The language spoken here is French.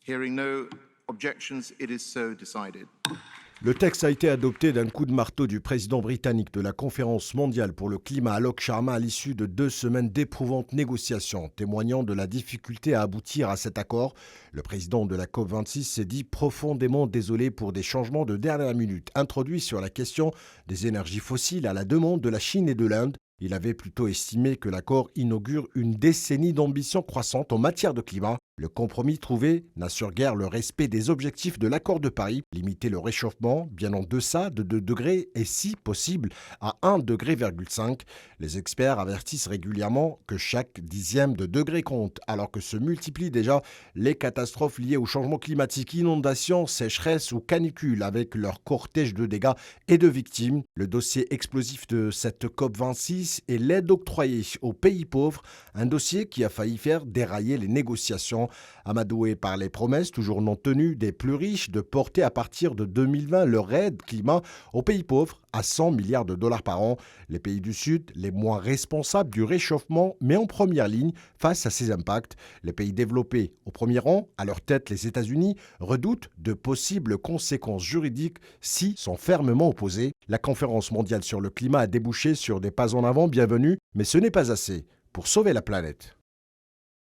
Hearing no objections, it is so decided. Le texte a été adopté d'un coup de marteau du président britannique de la Conférence mondiale pour le climat, Alok Sharma, à l'issue de 2 semaines d'éprouvantes négociations, témoignant de la difficulté à aboutir à cet accord. Le président de la COP26 s'est dit profondément désolé pour des changements de dernière minute introduits sur la question des énergies fossiles à la demande de la Chine et de l'Inde. Il avait plutôt estimé que l'accord inaugure une décennie d'ambition croissante en matière de climat. Le compromis trouvé n'assure guère le respect des objectifs de l'accord de Paris, limiter le réchauffement bien en deçà de 2 degrés et si possible à 1,5 degré. Les experts avertissent régulièrement que chaque dixième de degré compte, alors que se multiplient déjà les catastrophes liées au changement climatique, inondations, sécheresses ou canicules, avec leur cortège de dégâts et de victimes. Le dossier explosif de cette COP26 est l'aide octroyée aux pays pauvres, un dossier qui a failli faire dérailler les négociations. Amadoué par les promesses toujours non tenues des plus riches de porter à partir de 2020 leur aide climat aux pays pauvres à 100 milliards de dollars par an. Les pays du Sud, les moins responsables du réchauffement, mais en première ligne face à ces impacts. Les pays développés, au premier rang, à leur tête les États-Unis, redoutent de possibles conséquences juridiques si sont fermement opposés. La conférence mondiale sur le climat a débouché sur des pas en avant bienvenus, mais ce n'est pas assez pour sauver la planète.